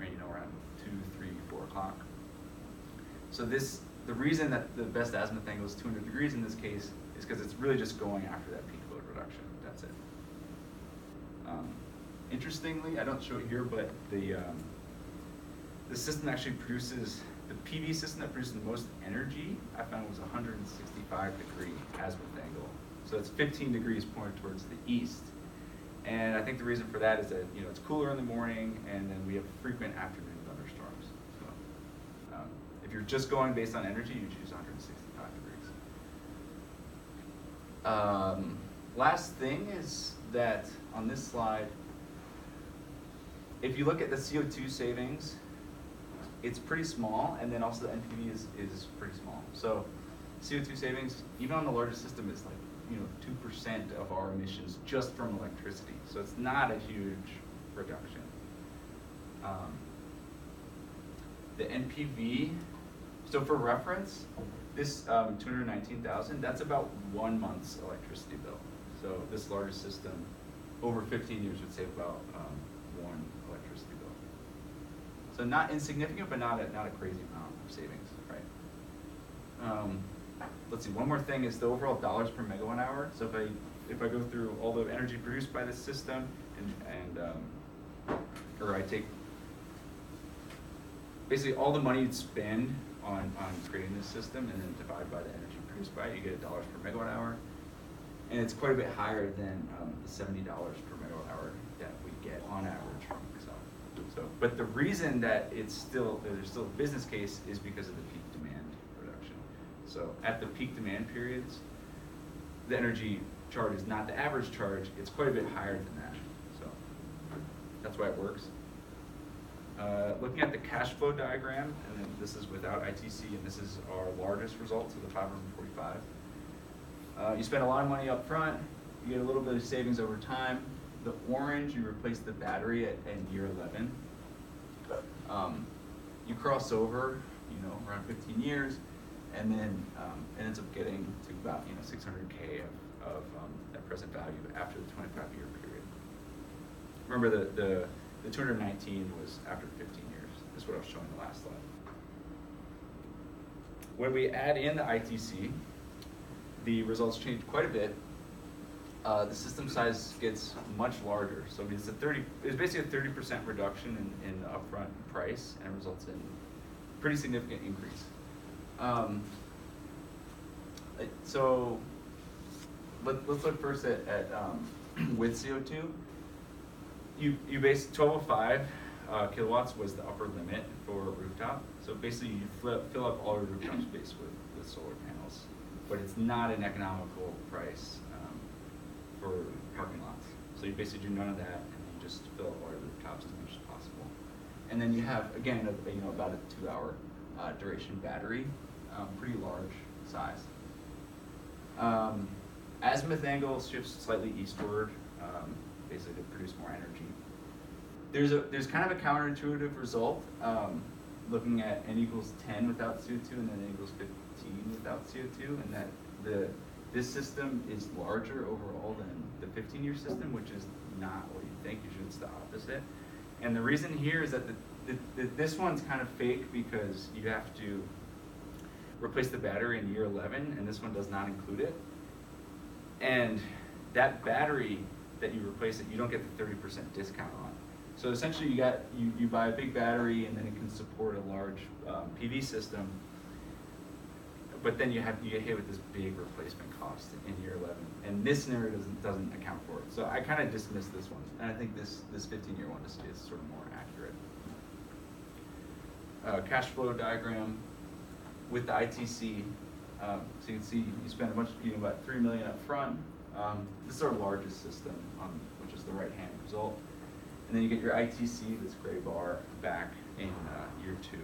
right? You know, around 2, 3, 4 o'clock. So the reason that the best azimuth angle is 200 degrees in this case is because it's really just going after that peak load reduction. That's it. Interestingly, I don't show it here, but the system actually produces, the PV system that produces the most energy, I found was 165 degree azimuth angle. So it's 15 degrees pointed towards the east. And I think the reason for that is that, you know, it's cooler in the morning, and then we have frequent afternoon thunderstorms. So if you're just going based on energy, you choose 165 degrees. Last thing is that on this slide, if you look at the CO2 savings, it's pretty small, and then also the NPV is pretty small. So CO2 savings, even on the largest system, is like, you know, 2% of our emissions just from electricity. So it's not a huge reduction. The NPV, so for reference, this 219,000, that's about 1 month's electricity bill. So this largest system, over 15 years, would save about 1 electricity bill. So not insignificant, but not a crazy amount of savings, right? Let's see, one more thing is the overall dollars per megawatt hour. So if I go through all the energy produced by this system, or I take basically all the money you'd spend on creating this system and then divide by the energy produced by it, you get $1 per megawatt hour. And it's quite a bit higher than the $70 per megawatt hour that we get on average from Excel. So, but the reason that there's still a business case is because of the peak demand reduction. So at the peak demand periods, the energy charge is not the average charge, it's quite a bit higher than that. So that's why it works. Looking at the cash flow diagram, and then this is without ITC, and this is our largest results of the 545. You spend a lot of money up front, you get a little bit of savings over time. The orange, you replace the battery at year 11. You cross over, around 15 years, and then it ends up getting to about 600K of that present value after the 25-year period. remember the 219 was after 15 years. That's what I was showing the last slide. When we add in the ITC, the results change quite a bit. The system size gets much larger. So I mean, it's basically a 30% reduction in the upfront price, and it results in pretty significant increase. So let's look first at with CO2. You base 1205 kilowatts was the upper limit for rooftop. So basically you fill up all your rooftop space with solar panels, but it's not an economical price for parking lots. So you basically do none of that, and you just fill up all your rooftops as much as possible. And then you have, again, about a 2-hour duration battery, pretty large size. Azimuth angle shifts slightly eastward, basically to produce more energy. There's kind of a counterintuitive result, looking at n equals 10 without CO2 and then n equals 15 without CO2, and that this system is larger overall than the 15-year system, which is not what you think. Usually it's the opposite. And the reason here is that this one's kind of fake because you have to replace the battery in year 11, and this one does not include it. And that battery that you replace it, you don't get the 30% discount on. So essentially you buy a big battery and then it can support a large PV system, but then you get hit with this big replacement cost in year 11. And this scenario doesn't account for it. So I kind of dismiss this one, and I think this 15-year one is sort of more accurate. Cash flow diagram with the ITC. So you can see you spend about $3 million up front. This is our largest system, which is the right-hand result. And then you get your ITC, this gray bar, back in year 2.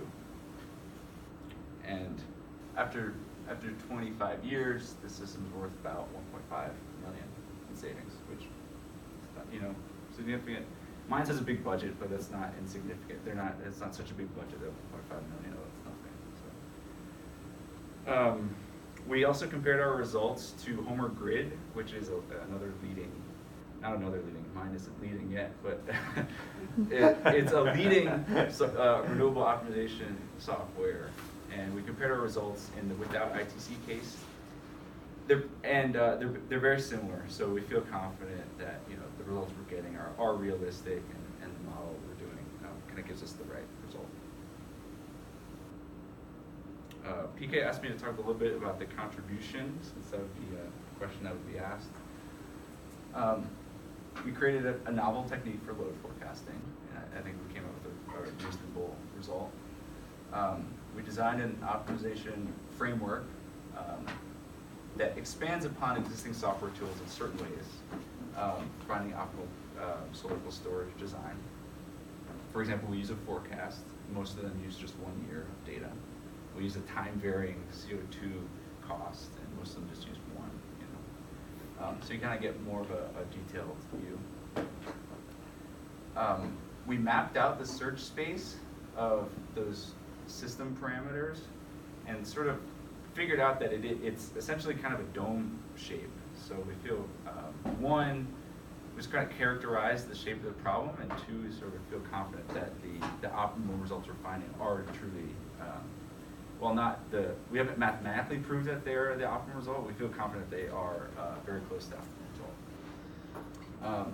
And after 25 years, the system's worth about 1.5 million in savings, which significant. Mine has a big budget, but that's not insignificant. It's not such a big budget at 1.5 million. That's nothing. So. We also compared our results to Homer Grid, which is another leading, not another leading, mine isn't leading yet, but it's a leading renewable optimization software. And we compared our results in the without ITC case. They're very similar, so we feel confident that the results we're getting are realistic, and the model we're doing kind of gives us the right result. PK asked me to talk a little bit about the contribution, since that would be a question that would be asked. We created a novel technique for load forecasting, and I think we came up with a reasonable result. We designed an optimization framework that expands upon existing software tools in certain ways, finding optimal solar storage design. For example, we use a forecast. Most of them use just 1 year of data. We use a time-varying CO2 cost, and most of them just use 1. So you kind of get more of a detailed view. We mapped out the search space of those system parameters and sort of figured out that it's essentially kind of a dome shape. So we feel, 1, we just kind of characterize the shape of the problem, and 2, we sort of feel confident that the optimal results we're finding are truly, we haven't mathematically proved that they're the optimal result. We feel confident they are very close to the optimal result.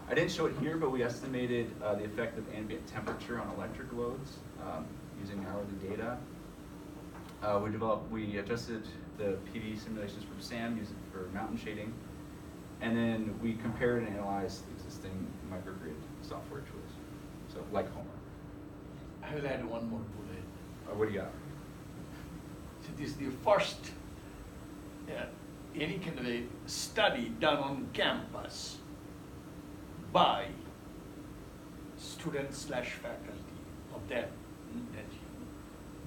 I didn't show it here, but we estimated the effect of ambient temperature on electric loads using hourly data. We adjusted the PV simulations from SAM using for mountain shading, and then we compared and analyzed existing microgrid software tools, so like Homer. I will add one more bullet. What do you got? So this is the first any kind of a study done on campus by students/faculty of that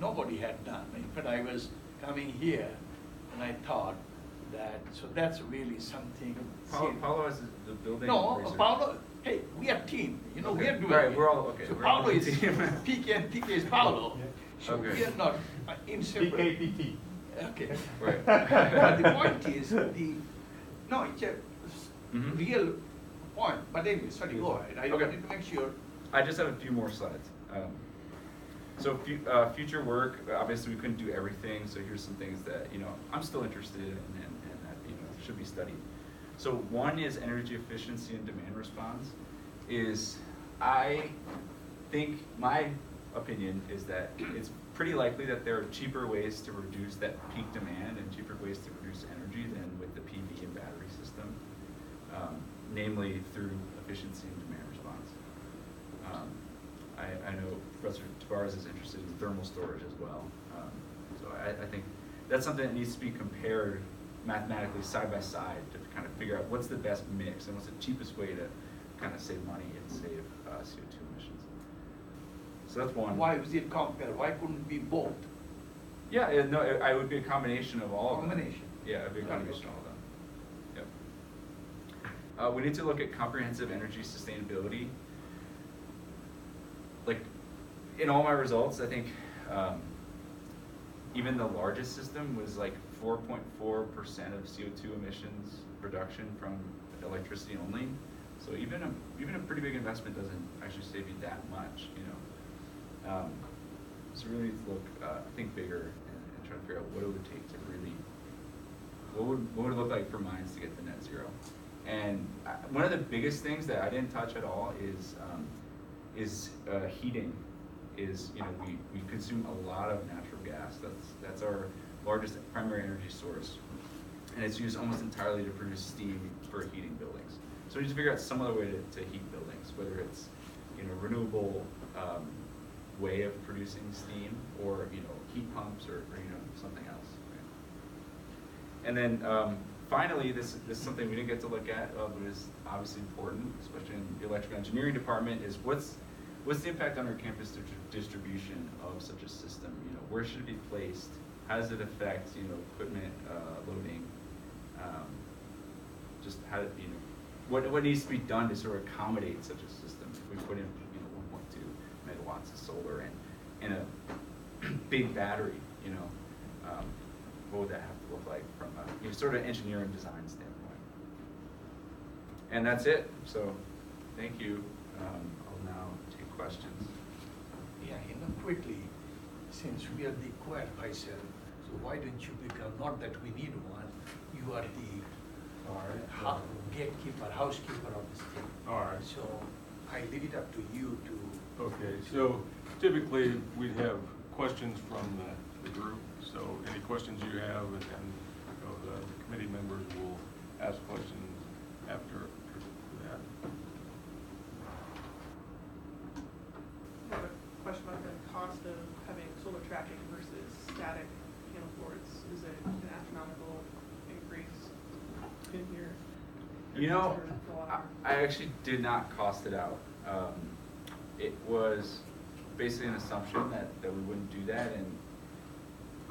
nobody had done. In fact, I was coming here and I thought that, so that's really something. Paulo is the building. No, research. Paulo, hey, we are team. Okay. We are doing right, it. we're all okay. So we're all Paulo is team. PK and PK is Paulo. Yeah. So Okay. we are not inseparable. PKPT. Okay. Right. But the point is, it's a Mhm. real point, but anyway, sorry, go ahead, I Okay. wanted to make sure. I just have a few more slides. So future work, obviously we couldn't do everything, so here's some things that, you know, I'm still interested in and that, you know, should be studied. So one is energy efficiency and demand response. I think, my opinion is that it's pretty likely that there are cheaper ways to reduce that peak demand and cheaper ways to reduce energy than with the PV and battery system, namely through efficiency and demand response. I know Professor Tavares is interested in thermal storage as well. So I think that's something that needs to be compared mathematically side by side to kind of figure out what's the best mix and what's the cheapest way to kind of save money and save CO2 emissions. So that's one. Why was it compared? Why couldn't it be both? Yeah, no, it would be a combination of all of them. Combination. Yeah, it'd be a combination of all of them. Yep. We need to look at comprehensive energy sustainability. Like, in all my results, I think even the largest system was like 4.4% of CO2 emissions reduction from electricity only. So even a pretty big investment doesn't actually save you that much, you know. So we really need to look, think bigger and try to figure out what it would take to really, what would it look like for mines to get to net zero. And one of the biggest things that I didn't touch at all is heating. You know, we consume a lot of natural gas. That's our largest primary energy source, and it's used almost entirely to produce steam for heating buildings. So we need to figure out some other way to heat buildings, whether it's, you know, renewable way of producing steam, or, you know, heat pumps, or you know, something else. Right? And then finally, this is something we didn't get to look at, but is obviously important, especially in the electrical engineering department, is what's the impact on our campus distribution of such a system? You know, where should it be placed? How does it affect, you know, equipment loading? Just how, you know, what needs to be done to sort of accommodate such a system? If we put in, you know, 1.2 megawatts of solar and a big battery, you know, what would that have to look like from a, you know, sort of engineering design standpoint? And that's it. So, thank you. I'll now take questions. Yeah, you know, quickly, since we are the quiet myself, so why don't you become, not that we need one, you are the gatekeeper, housekeeper of this thing. All right. So I leave it up to you to. Okay, so typically we'd have questions from the group. So any questions you have, and then, you know, the committee members will ask questions after that. I have a question about the cost of having solar tracking versus static panel boards. Is it an astronomical increase in your? You know, I actually did not cost it out. It was basically an assumption that we wouldn't do that, and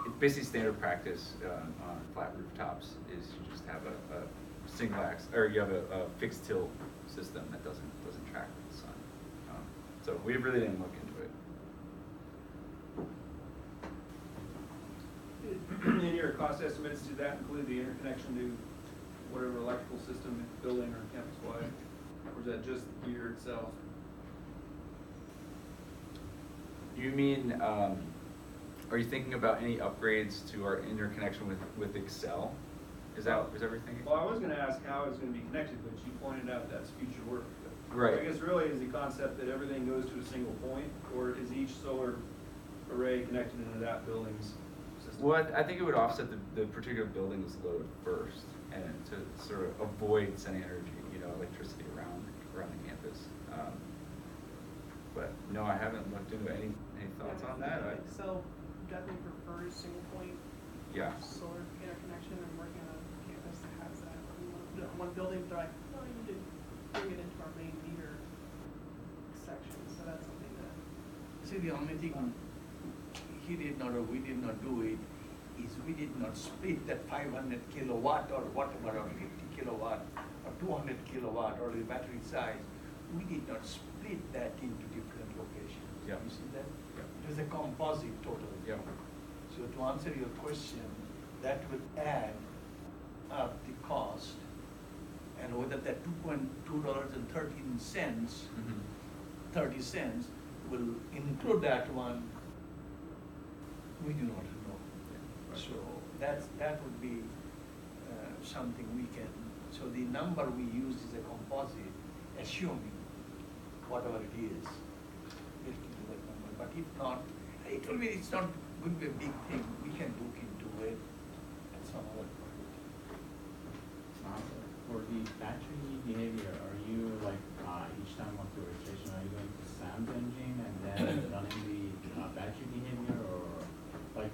it's basically standard practice on flat rooftops is you just have a single axis, or you have a fixed tilt system that doesn't track with the sun. So we really didn't look into it. In your cost estimates, did that include the interconnection to whatever electrical system, building or campus-wide? Or is that just the gear itself? You mean, are you thinking about any upgrades to our interconnection with Excel? Is that everything? Well, I was gonna ask how it's gonna be connected, but you pointed out that's future work. Right. I guess really is the concept that everything goes to a single point, or is each solar array connected into that building's system? Well, I think it would offset the particular building's load first, and to sort of avoid sending energy, you know, electricity around the campus. But no, I haven't looked into any thoughts on that. Excel definitely prefers single point Yeah. solar interconnection, and working on a campus that has that. One building, they're like, oh, you need to bring it into our main meter section, so that's something that. See, the only thing he did not, or we did not do it, is we did not split that 500 kilowatt or whatever, or 50 kilowatt, or 200 kilowatt, or the battery size. We did not split that into different locations. Yeah. You see that? Yeah. It was a composite total. Yeah. So to answer your question, that would add up the cost, and over the whether that $2.13, Mhm. 30 cents will include that one, we do not know. Right. So that would be something we can, so the number we use is a composite, assuming whatever it is, we'll keep that number. But if not, it's not going to be a big thing, we can look into it at some other point. For the battery behavior, are you like, each time of the registration, are you going to SAM's engine and then running the battery behavior, or like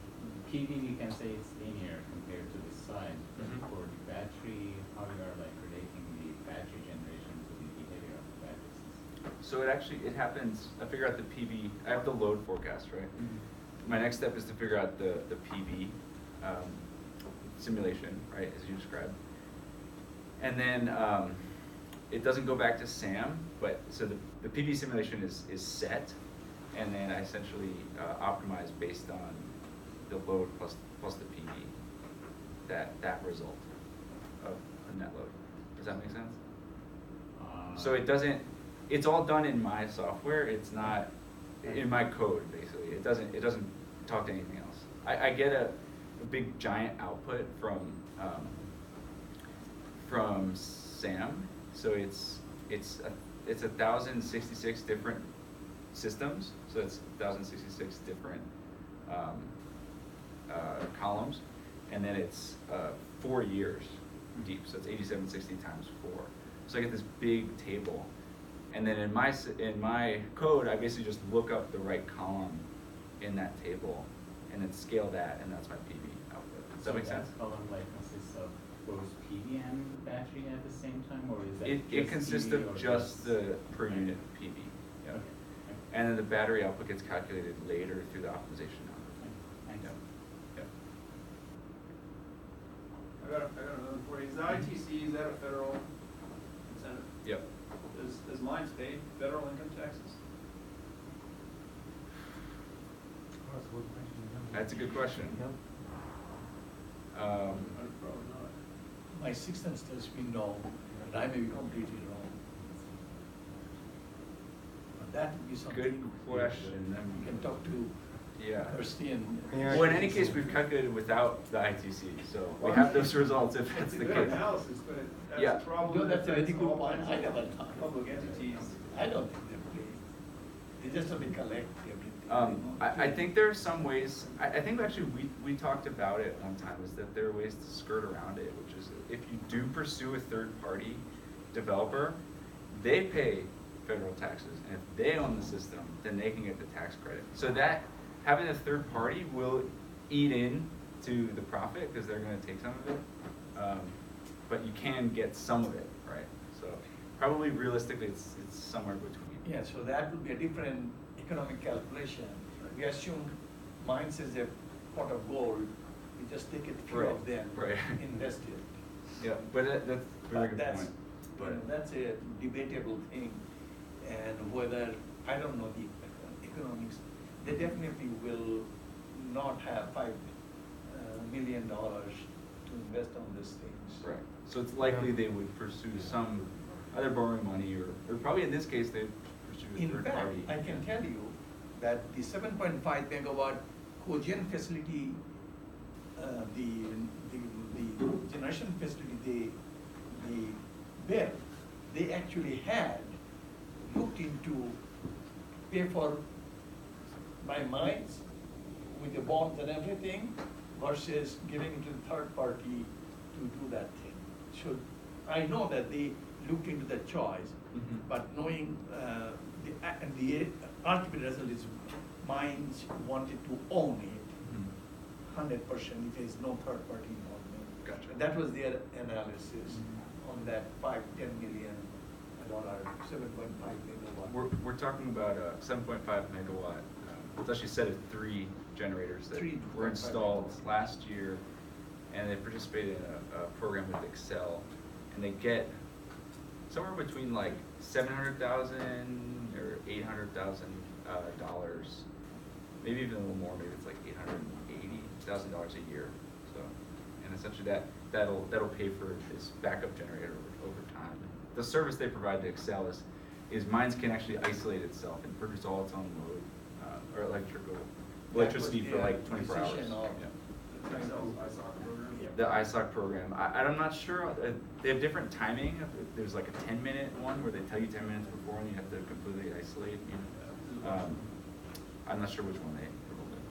PV, we can say it's linear compared to the side, but Mhm. for the battery, how you are like relating the battery generation to the behavior of the battery system? So it happens, I figure out the PV, I have the load forecast, right? My next step is to figure out the PV simulation, right, as you described. And then it doesn't go back to SAM, but so the PV simulation is set, and then I essentially optimize based on the load plus the PV, that result of the net load. Does that make sense? So it doesn't, it's all done in my software, it's not in my code, basically. It doesn't talk to anything else. I get a big giant output from SAM, so it's 1,066 different systems, so it's 1,066 different columns, and then it's 4 years deep, so it's 8760 times 4. So I get this big table, and then in my code, I basically just look up the right column in that table, and then scale that, and that's my PV output. Does that make sense? That column like consists of both PV and battery at the same time, or is that It just consists PV or of just the per unit PV. Yeah. Okay. And then the battery output gets calculated later through the optimization algorithm. Thanks. Yep. I got another for you. Is the ITC, is that a federal incentive? Yep. Does mines pay federal income taxes? That's a good question. Probably not. My sixth sense tells me no, but I may be completely wrong. But that would be something. Good question. We can talk to Yeah. Kirsty and. Well, in any case, we've calculated without the ITC, so we have those results if that's It's a the good case. analysis, but Yeah. that's probably. No, that's a very good all point. I never kinds of thought. Public entities. I don't think they play. They just have to collect everything. I think there are some ways, I think actually we talked about it one time, is that there are ways to skirt around it, which is if you do pursue a third-party developer, they pay federal taxes, and if they own the system, then they can get the tax credit. So that, having a third party will eat in to the profit, because they're gonna take some of it, but you can get some of it, right? So probably realistically, it's somewhere between. Yeah, so that would be a different economic calculation. We assume mines is a pot of gold, we just take it, few of them, Right. invest it. Yeah, but that's a very But good that's, point. you know, that's a debatable thing, and whether, I don't know the economics, they definitely will not have $5 million to invest on these things. Right, so it's likely they would pursue some, either borrowing money, or probably in this case, they'd pursue a In third fact, party. I can tell you that the 7.5 megawatt cogen facility, the generation facility they built, they actually had looked into pay for my mines with the bonds and everything versus giving it to the third party to do that thing. So I know that they looked into that choice, Mhm. but knowing the ultimate result is mines wanted to own it Mhm. 100% if there is no third party involvement. Gotcha. That was their analysis on that $10 million, 7.5 megawatt. We're talking about a 7.5 megawatt, it's actually set of 3 generators that Three were 2.5 installed megawatts. last year, and they participated in a program with Excel, and they get somewhere between like $700,000 or $800,000 dollars, maybe even a little more, maybe it's like $880,000 a year. So, and essentially that'll pay for this backup generator over time. the service they provide to Excel is Mines can actually isolate itself and produce all its own load, or electricity for like 24 hours. Decision of Yeah. kind of- The ISOC program, I'm not sure, they have different timing. There's like a 10-minute one where they tell you 10 minutes before and you have to completely isolate, you know. I'm not sure which one they rolled in.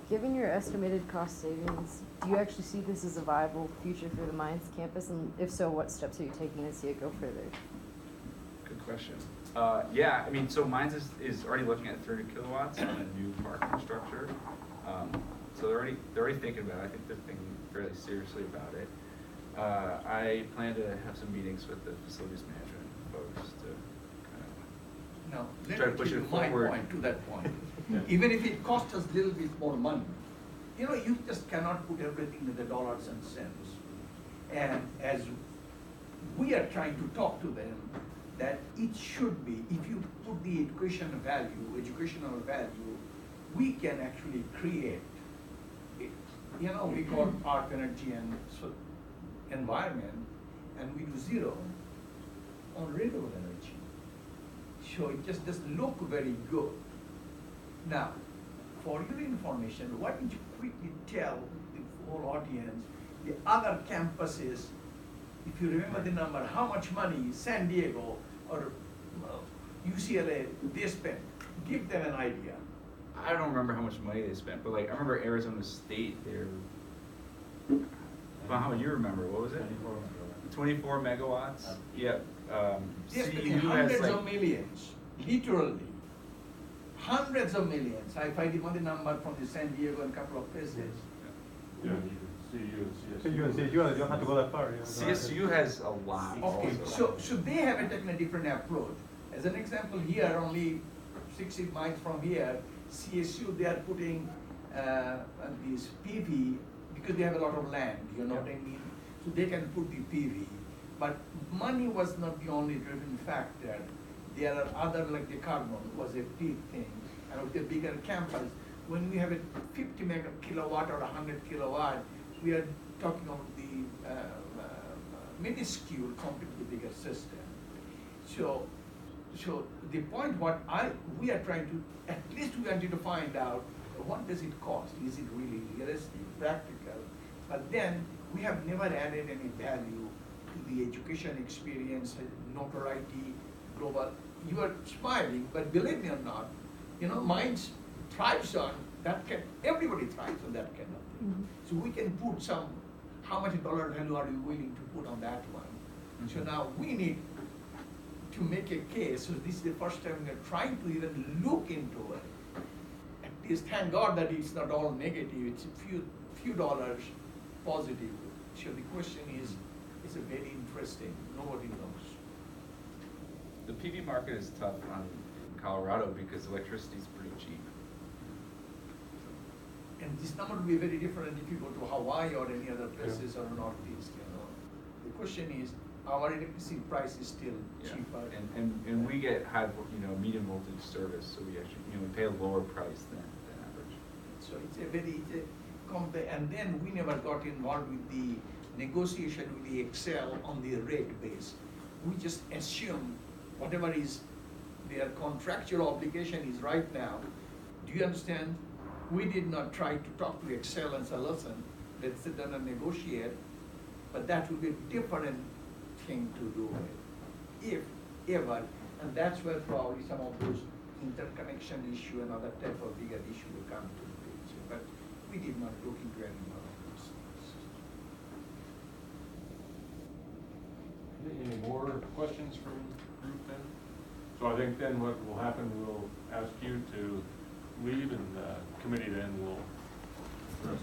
Given your estimated cost savings, do you actually see this as a viable future for the Mines campus? And if so, what steps are you taking to see it go further? Good question. Yeah, I mean, so Mines is already looking at 30 kilowatts on a new parking structure. So they're already thinking about it. I think they're thinking fairly seriously about it. I plan to have some meetings with the facilities management folks to Now, Try to let me push give it you my forward. point to that point. Yeah. Even if it costs us a little bit more money, you know, you just cannot put everything in the dollars and cents. And as we are trying to talk to them, that it should be, if you put the educational value, we can actually create it. You know, we call art, energy, and so environment, and we do zero on renewable energy. So it just doesn't look very good. Now, for your information, why don't you quickly tell the whole audience, the other campuses, if you remember the number, how much money San Diego or UCLA they spent? Give them an idea. I don't remember how much money they spent, but like I remember Arizona State, they're. Well, how you remember? What was it? 24 megawatts. Yep. They spent CU has hundreds like of millions, literally. Hundreds of millions. I find even the number from the San Diego and a couple of places. Yeah, you can see you So and you CSU. you don't have to go that far. You know. CSU has a lot. Okay, also. so they have taken a different approach. As an example, here, only 60 miles from here, CSU, they are putting these PV, because they have a lot of land, you know what I mean? So they can put the PV. But money was not the only driven factor. There are other, like the carbon was a big thing. And with a bigger campus, when we have a 50 kilowatt or 100 kilowatt, we are talking of the minuscule compared to the bigger system. So the point we are trying to, at least we wanted to find out, what does it cost? Is it really realistic, practical? But then we have never added any value to the education experience, notoriety, global. You are smiling, but believe me or not, you know, Mines thrives on that everybody thrives on that kind of thing. Mhm. So we can put some, how much dollar value are you willing to put on that one? So now we need to make a case, so this is the first time we're trying to even look into it. At least thank God that it's not all negative, it's a few dollars positive. So the question is, it's a very interesting, nobody knows. The PV market is tough in Colorado because electricity is pretty cheap. And this number will be very different if you go to Hawaii or any other places or Northeast, you know. The question is, our electricity price is still Yeah. cheaper. And we get high, medium voltage service, so we actually, we pay a lower price than average. So it's and then we never got involved with the negotiation with the Excel on the rate base. We just assume whatever is their contractual obligation is right now. Do you understand? We did not try to talk to Excel and say, listen, let's sit down and negotiate, but that will be a different thing to do it, if ever. And that's where probably some of those interconnection issue and other type of bigger issue will come to the picture. But we did not look into any more of those things. Any more questions from the group then? So I think then what will happen, we'll ask you to leave and the committee then will address